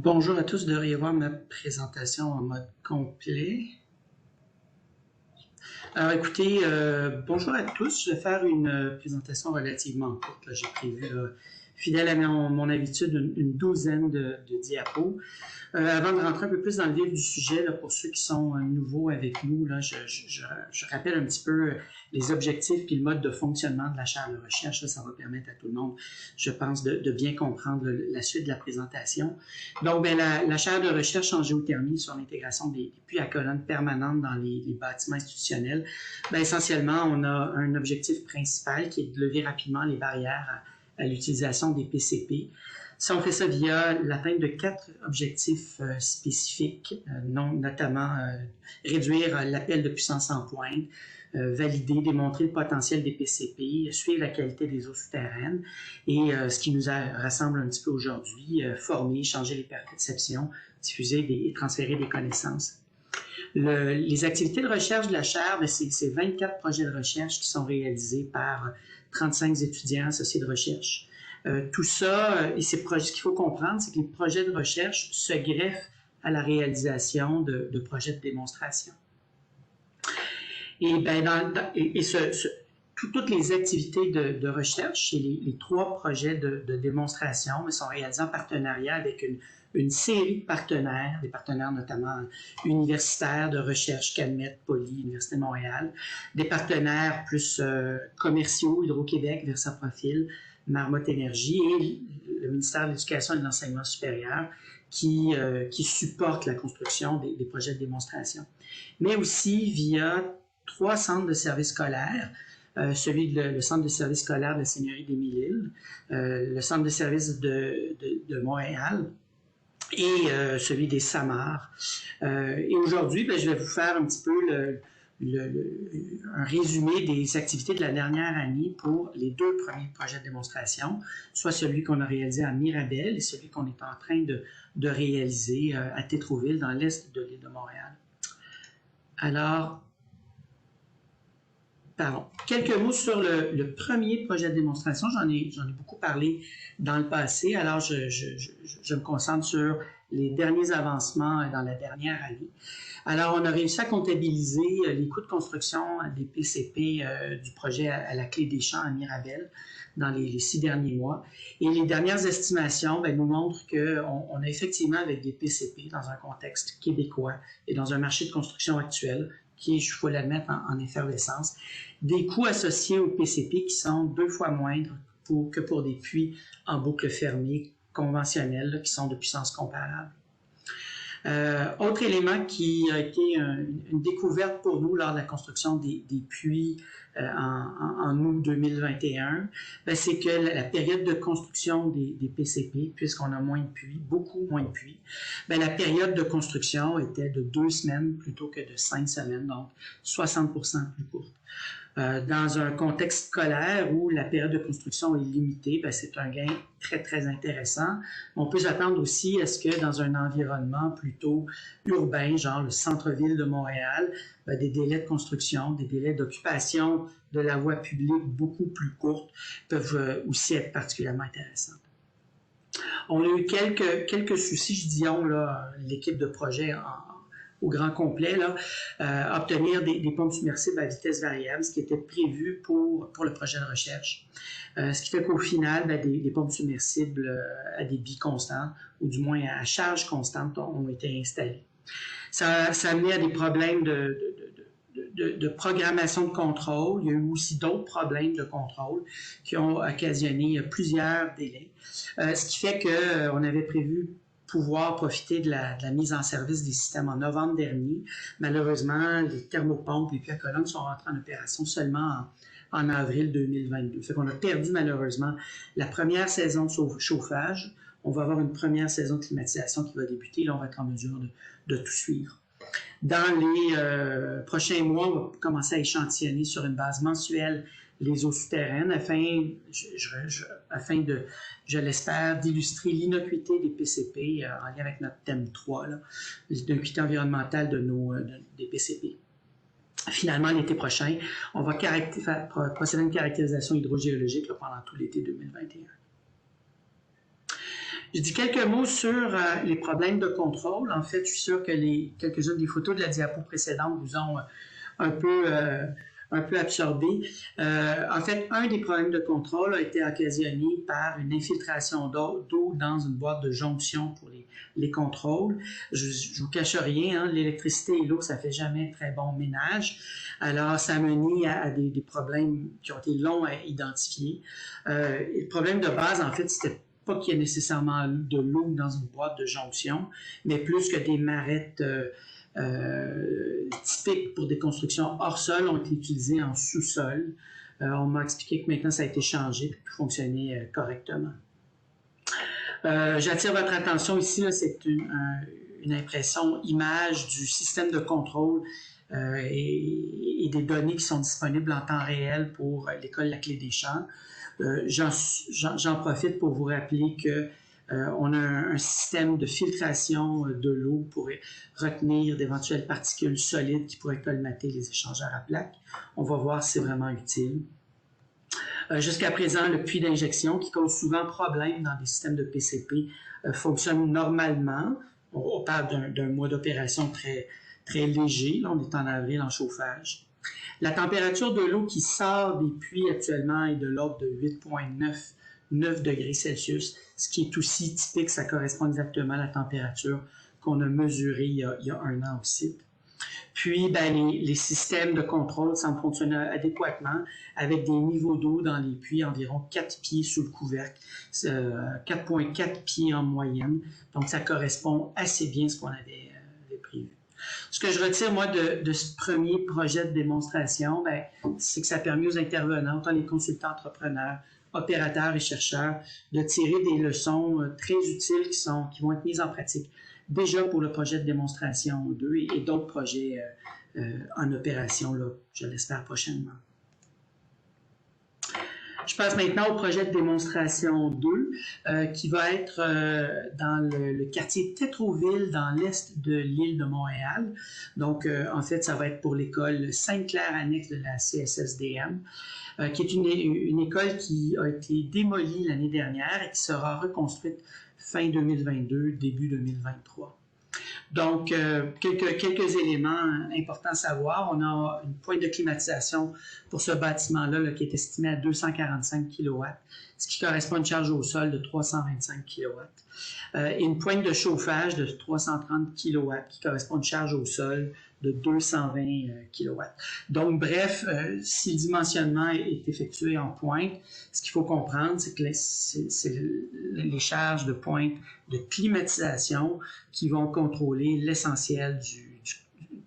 Bonjour à tous, vous devriez voir ma présentation en mode complet. Alors écoutez, bonjour à tous, je vais faire une présentation relativement courte. J'ai prévu, fidèle à mon habitude, une douzaine de diapos. Avant de rentrer un peu plus dans le vif du sujet, là, pour ceux qui sont nouveaux avec nous, là, je rappelle un petit peu les objectifs et le mode de fonctionnement de la chaire de recherche. Là, ça va permettre à tout le monde, je pense, de bien comprendre la suite de la présentation. Donc, la chaire de recherche en géothermie sur l'intégration des puits à colonnes permanentes dans les bâtiments institutionnels, essentiellement, on a un objectif principal qui est de lever rapidement les barrières à l'utilisation des PCP. Si on fait ça via l'atteinte de 4 objectifs spécifiques, notamment réduire l'appel de puissance en pointe, valider, démontrer le potentiel des PCP, suivre la qualité des eaux souterraines et ce qui nous rassemble un petit peu aujourd'hui, former, changer les perceptions, diffuser et transférer des connaissances. Les activités de recherche de la chaire, c'est 24 projets de recherche qui sont réalisés par 35 étudiants associés de recherche. Tout ça, et ce qu'il faut comprendre, c'est que les projets de recherche se greffent à la réalisation de projets de démonstration. Et, toutes les activités de recherche et les 3 projets de démonstration sont réalisés en partenariat avec une série de partenaires, des partenaires notamment universitaires de recherche, CADMET, Poly, Université de Montréal, des partenaires plus commerciaux, Hydro-Québec, Versaprofil, Marmot Énergie et le ministère de l'Éducation et de l'Enseignement supérieur qui supportent la construction des projets de démonstration. Mais aussi via 3 centres de services scolaires, le centre de services scolaire de la Seigneurie des Mille-Îles, le centre de services de Montréal et celui des Samars. Et aujourd'hui, je vais vous faire un petit peu un résumé des activités de la dernière année pour les 2 premiers projets de démonstration, soit celui qu'on a réalisé à Mirabel et celui qu'on est en train de réaliser à Tétroville, dans l'est de l'île de Montréal. Alors, quelques mots sur le premier projet de démonstration. J'en ai beaucoup parlé dans le passé. Alors, je me concentre sur les derniers avancements dans la dernière année. Alors, on a réussi à comptabiliser les coûts de construction des PCP du projet à la Clé des Champs à Mirabel dans les 6 derniers mois. Et les dernières estimations nous montrent qu'on a effectivement, avec des PCP dans un contexte québécois et dans un marché de construction actuel, qui est, il faut l'admettre, en effervescence, des coûts associés aux PCP qui sont 2 fois moindres que pour des puits en boucle fermée conventionnels qui sont de puissance comparable. Autre élément qui a été une découverte pour nous lors de la construction des puits en août 2021, c'est que la période de construction des PCP, puisqu'on a moins de puits, beaucoup moins de puits, la période de construction était de 2 semaines plutôt que de 5 semaines, donc 60% plus courte. Dans un contexte scolaire où la période de construction est limitée, c'est un gain très, très intéressant. On peut s'attendre aussi à ce que dans un environnement plutôt urbain, genre le centre-ville de Montréal, des délais de construction, des délais d'occupation de la voie publique beaucoup plus courtes peuvent aussi être particulièrement intéressants. On a eu quelques soucis, je dis l'équipe de projet au grand complet, obtenir des pompes submersibles à vitesse variable, ce qui était prévu pour le projet de recherche. Ce qui fait qu'au final, des pompes submersibles à débit constant, ou du moins à charge constante, ont été installées. Ça a amené à des problèmes de programmation de contrôle. Il y a eu aussi d'autres problèmes de contrôle qui ont occasionné plusieurs délais. Ce qui fait qu'on avait prévu pouvoir profiter de la mise en service des systèmes en novembre dernier. Malheureusement, les thermopompes et les puits à colonnes sont rentrés en opération seulement en avril 2022. Ça fait qu'on a perdu malheureusement la première saison de chauffage. On va avoir une première saison de climatisation qui va débuter. Là, on va être en mesure de tout suivre. Dans les prochains mois, on va commencer à échantillonner sur une base mensuelle les eaux souterraines afin de, je l'espère, d'illustrer l'innocuité des PCP en lien avec notre thème 3, l'innocuité environnementale des PCP. Finalement, l'été prochain, on va procéder à une caractérisation hydrogéologique pendant tout l'été 2021. Je dis quelques mots sur les problèmes de contrôle. En fait, je suis sûr que quelques-unes des photos de la diapo précédente vous ont un peu absorbé. En fait, un des problèmes de contrôle a été occasionné par une infiltration d'eau dans une boîte de jonction pour les contrôles. Je ne vous cache rien, hein, l'électricité et l'eau, ça fait jamais très bon ménage. Alors, ça a mené à des problèmes qui ont été longs à identifier. Le problème de base, en fait, c'était pas qu'il y ait nécessairement de l'eau dans une boîte de jonction, mais plus que des marettes typiques pour des constructions hors sol ont été utilisées en sous-sol. On m'a expliqué que maintenant ça a été changé et que tout fonctionnait correctement. J'attire votre attention ici, c'est une impression image du système de contrôle et des données qui sont disponibles en temps réel pour l'école La Clé des Champs. J'en profite pour vous rappeler que on a un système de filtration de l'eau pour retenir d'éventuelles particules solides qui pourraient colmater les échangeurs à plaques. On va voir si c'est vraiment utile. Jusqu'à présent, le puits d'injection, qui cause souvent problème dans des systèmes de PCP, fonctionne normalement. On parle d'un mois d'opération très, très léger. Là, on est en avril en chauffage. La température de l'eau qui sort des puits actuellement est de l'ordre de 8,9 degrés Celsius, ce qui est aussi typique, ça correspond exactement à la température qu'on a mesurée il y a un an au site. Puis, les systèmes de contrôle semblent fonctionner adéquatement avec des niveaux d'eau dans les puits environ 4 pieds sous le couvercle, 4,4 pieds en moyenne. Donc, ça correspond assez bien à ce qu'on avait prévu. Ce que je retire, moi, de ce premier projet de démonstration, c'est que ça permet aux intervenants, autant les consultants entrepreneurs, opérateurs et chercheurs, de tirer des leçons très utiles qui vont être mises en pratique déjà pour le projet de démonstration 2 et d'autres projets en opération, là, je l'espère prochainement. Je passe maintenant au projet de démonstration 2 qui va être dans le quartier Tétroville, dans l'est de l'île de Montréal. Donc, en fait, ça va être pour l'école Sainte-Claire annexe de la CSSDM, qui est une école qui a été démolie l'année dernière et qui sera reconstruite fin 2022, début 2023. Donc, quelques éléments importants à savoir. On a une pointe de climatisation pour ce bâtiment-là qui est estimé à 245 kW, ce qui correspond à une charge au sol de 325 kW. Et une pointe de chauffage de 330 kW qui correspond à une charge au sol de 220 kW. Donc, bref, si le dimensionnement est effectué en pointe, ce qu'il faut comprendre, c'est que c'est les charges de pointe de climatisation qui vont contrôler l'essentiel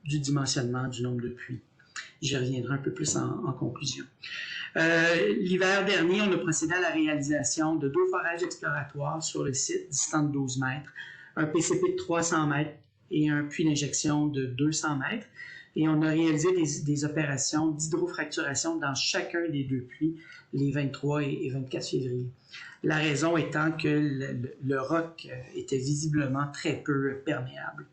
du dimensionnement du nombre de puits. J'y reviendrai un peu plus en conclusion. L'hiver dernier, on a procédé à la réalisation de 2 forages exploratoires sur le site, distants de 12 mètres, un PCP de 300 mètres et un puits d'injection de 200 mètres. Et on a réalisé des opérations d'hydrofracturation dans chacun des 2 puits les 23 et 24 février. La raison étant que le roc était visiblement très peu perméable.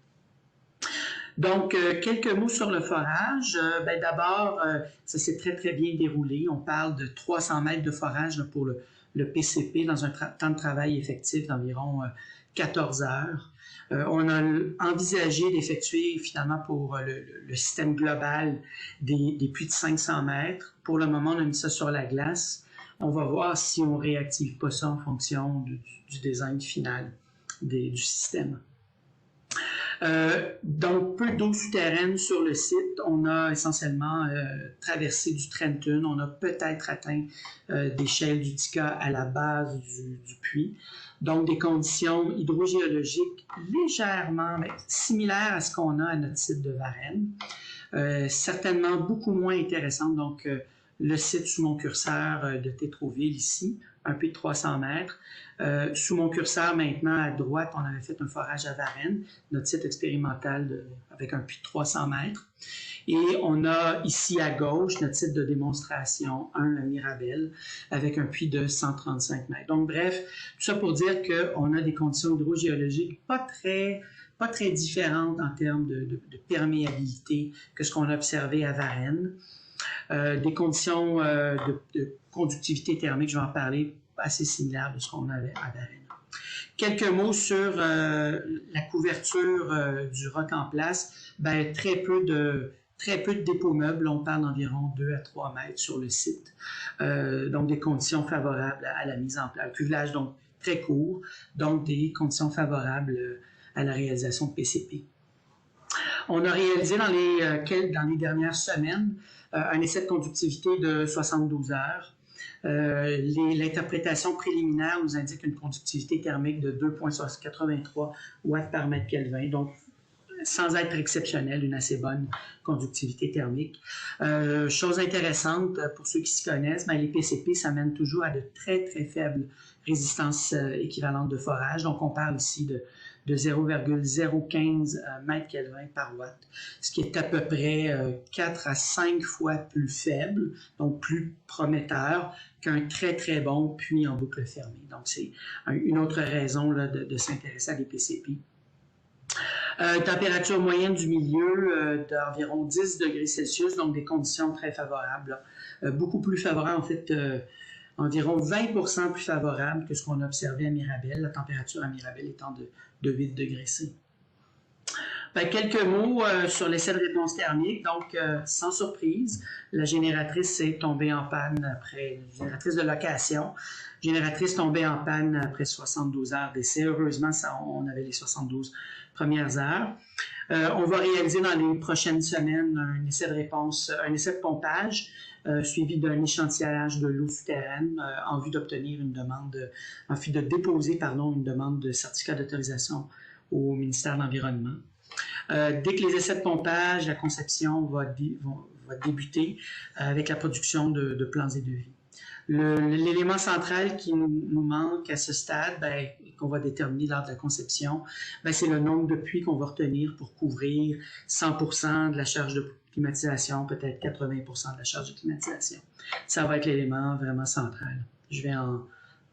Donc, quelques mots sur le forage. D'abord, ça s'est très, très bien déroulé. On parle de 300 mètres de forage là, pour le PCP dans un temps de travail effectif d'environ 14 heures. On a envisagé d'effectuer finalement pour le système global des puits de 500 mètres. Pour le moment, on a mis ça sur la glace. On va voir si on ne réactive pas ça en fonction du design final du système. Donc, peu d'eau souterraine sur le site. On a essentiellement traversé du Trenton. On a peut-être atteint des shales d'Utica à la base du puits. Donc, des conditions hydrogéologiques légèrement similaires à ce qu'on a à notre site de Varennes. Certainement beaucoup moins intéressantes. Donc, le site sous mon curseur de Tétroville ici, un puits de 300 mètres. Sous mon curseur maintenant, à droite, on avait fait un forage à Varennes, notre site expérimental avec un puits de 300 mètres. Et on a ici à gauche notre site de démonstration 1 à Mirabel avec un puits de 135 mètres. Donc bref, tout ça pour dire qu'on a des conditions hydrogéologiques pas très différentes en termes de perméabilité que ce qu'on a observé à Varennes. Des conditions de conductivité thermique, je vais en parler, assez similaires de ce qu'on avait à Varennes. Quelques mots sur la couverture du roc en place. Ben, très peu de dépôts meubles. On parle d'environ 2 à 3 mètres sur le site. Donc, des conditions favorables à la mise en place. Cuvelage, donc, très court. Donc, des conditions favorables à la réalisation de PCP. On a réalisé dans les dernières semaines un essai de conductivité de 72 heures. L'interprétation préliminaire nous indique une conductivité thermique de 2,83 watts par mètre Kelvin, donc sans être exceptionnel, une assez bonne conductivité thermique. Chose intéressante pour ceux qui s'y connaissent, ben, les PCP, ça mène toujours à de très très faibles résistances équivalentes de forage. Donc on parle ici de 0,015 mètres Kelvin par watt, ce qui est à peu près 4 à 5 fois plus faible, donc plus prometteur qu'un très très bon puits en boucle fermée. Donc c'est une autre raison là, de s'intéresser à des PCP. Température moyenne du milieu d'environ 10 degrés Celsius, donc des conditions très favorables, beaucoup plus favorables en fait, environ 20% plus favorable que ce qu'on a observé à Mirabel, la température à Mirabel étant de 8 degrés C. Ben, quelques mots sur l'essai de réponse thermique. Donc, sans surprise, la génératrice est tombée en panne après, génératrice de location, génératrice tombée en panne après 72 heures d'essai. Heureusement, on avait les 72 premières heures. On va réaliser dans les prochaines semaines un essai de réponse, un essai de pompage, suivi d'un échantillage de l'eau souterraine en vue d'obtenir une demande, en vue de déposer, pardon, une demande de certificat d'autorisation au ministère de l'Environnement. Dès que les essais de pompage, la conception va débuter avec la production de plans et devis. L'élément central qui nous manque à ce stade, ben, qu'on va déterminer lors de la conception, ben, c'est le nombre de puits qu'on va retenir pour couvrir 100% de la charge de climatisation, peut-être 80% de la charge de climatisation. Ça va être l'élément vraiment central. Je vais en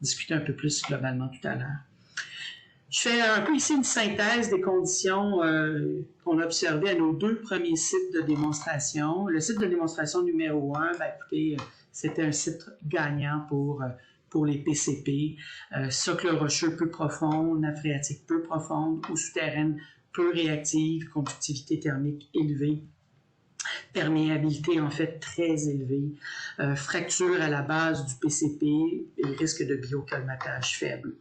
discuter un peu plus globalement tout à l'heure. Je fais un peu ici une synthèse des conditions qu'on a observées à nos 2 premiers sites de démonstration. Le site de démonstration numéro 1, ben, écoutez, c'était un site gagnant pour les PCP. Socle rocheux peu profond, nappe phréatique peu profonde, eau souterraine peu réactive, conductivité thermique élevée, perméabilité en fait très élevée, fracture à la base du PCP et risque de biocolmatage faible.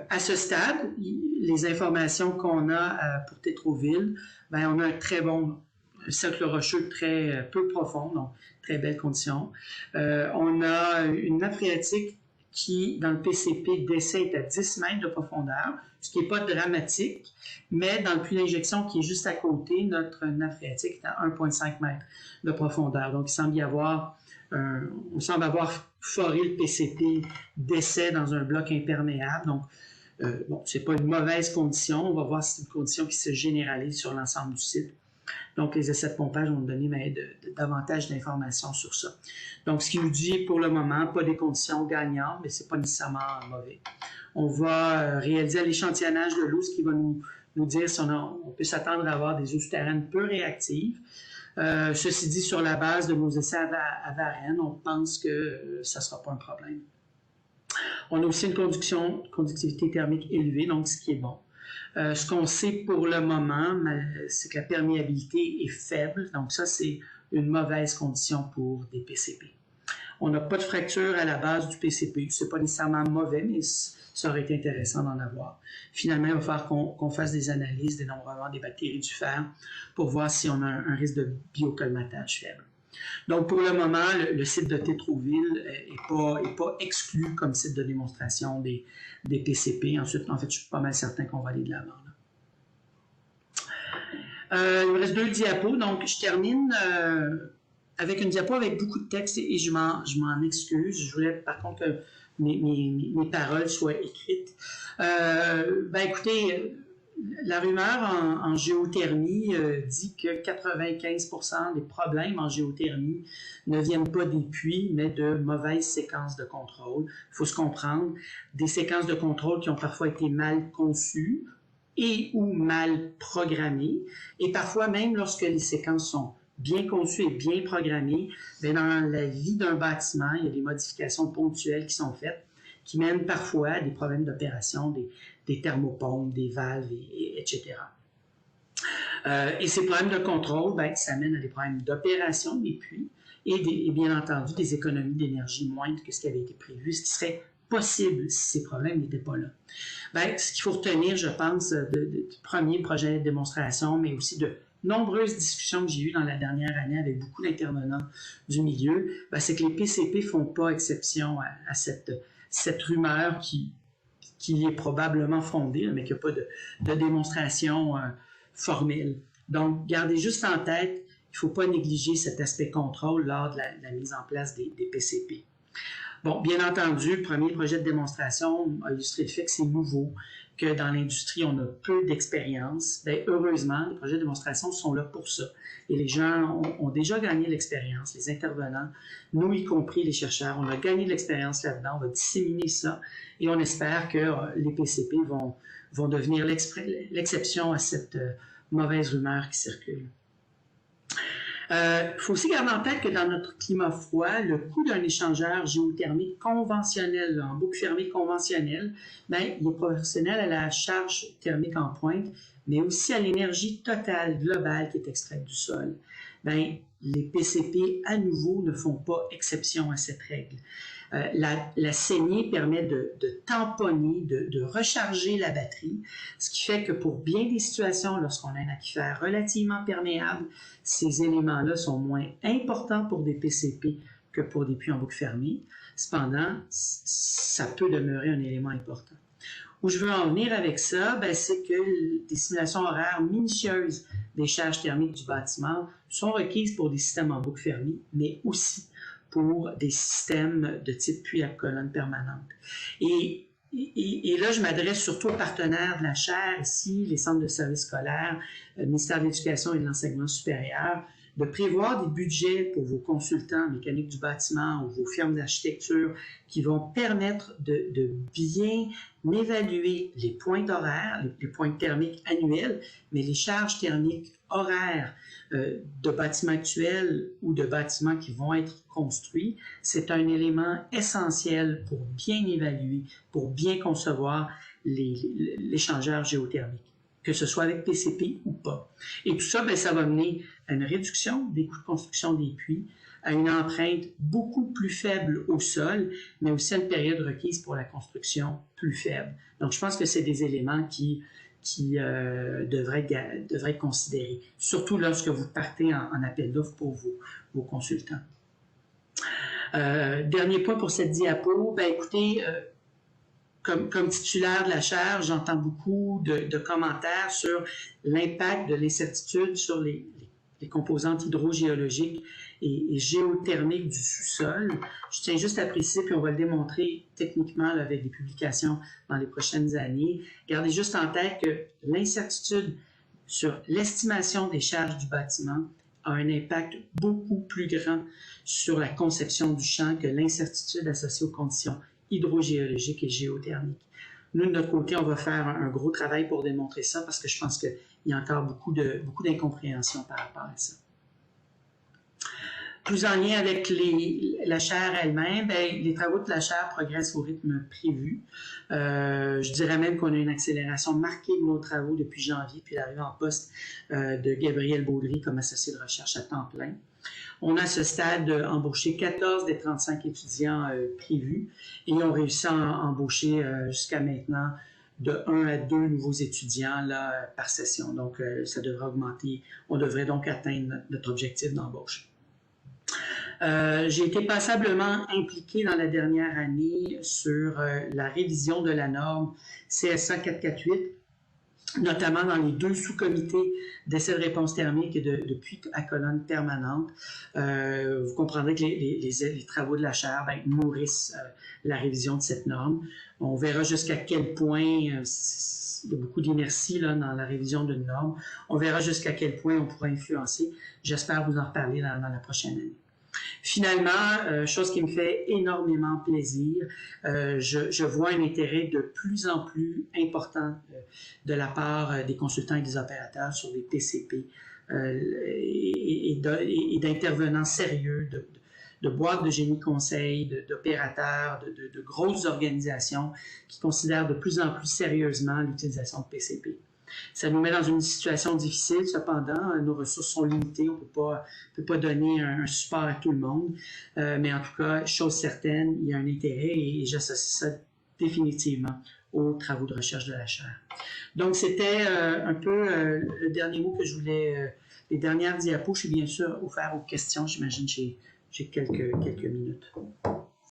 À ce stade, les informations qu'on a pour Tétroville, ben, on a un très bon cercle rocheux très peu profond, donc très belles conditions. On a une nappe phréatique qui, dans le PCP d'essai, est à 10 mètres de profondeur, ce qui n'est pas dramatique, mais dans le puits d'injection qui est juste à côté, notre nappe phréatique est à 1,5 mètres de profondeur. Donc, on semble avoir foré le PCP d'essai dans un bloc imperméable. Donc, bon, ce n'est pas une mauvaise condition. On va voir si c'est une condition qui se généralise sur l'ensemble du site. Donc, les essais de pompage vont nous donner davantage d'informations sur ça. Donc, ce qui nous dit pour le moment, pas des conditions gagnantes, mais ce n'est pas nécessairement mauvais. On va réaliser l'échantillonnage de l'eau, ce qui va nous dire si on peut s'attendre à avoir des eaux souterraines peu réactives. Ceci dit, sur la base de nos essais à Varennes, on pense que ça ne sera pas un problème. On a aussi une conductivité thermique élevée, donc ce qui est bon. Ce qu'on sait pour le moment, c'est que la perméabilité est faible, donc ça, c'est une mauvaise condition pour des PCP. On n'a pas de fracture à la base du PCP. Ce n'est pas nécessairement mauvais, mais ça aurait été intéressant d'en avoir. Finalement, il va falloir qu'on fasse des analyses, dénombrement des bactéries du fer pour voir si on a un risque de biocolmatage faible. Donc, pour le moment, le site de Tétroville n'est pas exclu comme site de démonstration des PCP. Ensuite, en fait, je suis pas mal certain qu'on va aller de l'avant. Il me reste 2 diapos, donc je termine avec une diapo avec beaucoup de texte et je m'en excuse. Je voulais par contre que mes paroles soient écrites. Ben écoutez, la rumeur en géothermie dit que 95% des problèmes en géothermie ne viennent pas des puits, mais de mauvaises séquences de contrôle. Il faut se comprendre, des séquences de contrôle qui ont parfois été mal conçues et ou mal programmées, et parfois même lorsque les séquences sont bien conçues et bien programmées, bien dans la vie d'un bâtiment, il y a des modifications ponctuelles qui sont faites qui mènent parfois à des problèmes d'opération, des thermopompes, des valves, etc. Et ces problèmes de contrôle, ben, ça mène à des problèmes d'opération des puits et bien entendu des économies d'énergie moindres que ce qui avait été prévu, ce qui serait possible si ces problèmes n'étaient pas là. Ben, ce qu'il faut retenir, je pense, du premier projet de démonstration, mais aussi de nombreuses discussions que j'ai eues dans la dernière année avec beaucoup d'intervenants du milieu, ben, c'est que les PCP ne font pas exception à cette rumeur qui est probablement fondée, mais qui n'a pas de démonstration formelle. Donc, gardez juste en tête qu'il ne faut pas négliger cet aspect contrôle lors de la mise en place des PCP. Bon, bien entendu, le premier projet de démonstration a illustré le fait que c'est nouveau, que dans l'industrie, on a peu d'expérience. Bien, heureusement, les projets de démonstration sont là pour ça. Et les gens ont déjà gagné l'expérience, les intervenants, nous y compris les chercheurs, on a gagné de l'expérience là-dedans, on va disséminer ça et on espère que les PCP vont devenir l'exception à cette mauvaise rumeur qui circule. Faut aussi garder en tête que dans notre climat froid, le coût d'un échangeur géothermique conventionnel, en boucle fermée conventionnelle, ben, il est proportionnel à la charge thermique en pointe, mais aussi à l'énergie totale globale qui est extraite du sol. Ben, les PCP, à nouveau, ne font pas exception à cette règle. La saignée permet de tamponner, de recharger la batterie, ce qui fait que pour bien des situations, lorsqu'on a un aquifère relativement perméable, ces éléments-là sont moins importants pour des PCP que pour des puits en boucle fermée. Cependant, ça peut demeurer un élément important. Où je veux en venir avec ça, ben, c'est que des simulations horaires minutieuses des charges thermiques du bâtiment sont requises pour des systèmes en boucle fermée, mais aussi pour des systèmes de type puits à colonne permanente. Et là, je m'adresse surtout aux partenaires de la chaire, ici, les centres de services scolaires, le ministère de l'Éducation et de l'Enseignement supérieur, de prévoir des budgets pour vos consultants en mécanique du bâtiment ou vos firmes d'architecture qui vont permettre de bien évaluer les pointes horaires, les pointes thermiques annuelles, mais les charges thermiques horaires de bâtiments actuels ou de bâtiments qui vont être construits, c'est un élément essentiel pour bien évaluer, pour bien concevoir l'échangeur géothermique, que ce soit avec PCP ou pas. Et tout ça, ben, ça va mener à une réduction des coûts de construction des puits, à une empreinte beaucoup plus faible au sol, mais aussi à une période requise pour la construction plus faible. Donc, je pense que c'est des éléments qui devraient être considérés, surtout lorsque vous partez en appel d'offres pour vos consultants. Dernier point pour cette diapo, ben, écoutez, comme titulaire de la chaire, j'entends beaucoup de commentaires sur l'impact de l'incertitude sur les composantes hydrogéologiques et géothermiques du sous-sol. Je tiens juste à préciser, puis on va le démontrer techniquement là, avec des publications dans les prochaines années. Gardez juste en tête que l'incertitude sur l'estimation des charges du bâtiment a un impact beaucoup plus grand sur la conception du champ que l'incertitude associée aux conditions hydrogéologiques et géothermiques. Nous, de notre côté, on va faire un gros travail pour démontrer ça parce que je pense qu'il y a encore beaucoup d'incompréhension par rapport à ça. Plus en lien avec la chaire elle-même, ben, les travaux de la chaire progressent au rythme prévu. Je dirais même qu'on a une accélération marquée de nos travaux depuis janvier, puis l'arrivée en poste de Gabriel Baudry comme associé de recherche à temps plein. On a à ce stade embauché 14 des 35 étudiants prévus et on réussit à embaucher jusqu'à maintenant de 1 à 2 nouveaux étudiants là, par session. Donc, ça devrait augmenter. On devrait donc atteindre notre objectif d'embauche. J'ai été passablement impliqué dans la dernière année sur la révision de la norme CSA 448, notamment dans les 2 sous-comités d'essais de réponse thermique et de puits à colonne permanente. Vous comprendrez que les travaux de la chaire ben, nourrissent la révision de cette norme. On verra jusqu'à quel point, il y a beaucoup d'inertie dans la révision d'une norme, on verra jusqu'à quel point on pourra influencer. J'espère vous en reparler dans la prochaine année. Finalement, chose qui me fait énormément plaisir, je vois un intérêt de plus en plus important de la part des consultants et des opérateurs sur les PCP et d'intervenants sérieux boîtes de génie conseil, d'opérateurs, de grosses organisations qui considèrent de plus en plus sérieusement l'utilisation de PCP. Ça nous met dans une situation difficile, cependant, nos ressources sont limitées, on peut pas donner un support à tout le monde, mais en tout cas, chose certaine, il y a un intérêt et j'associe ça définitivement aux travaux de recherche de la chaire. Donc, c'était un peu le dernier mot que je voulais, les dernières diapos. Je suis bien sûr ouvert aux questions, j'imagine j'ai quelques minutes.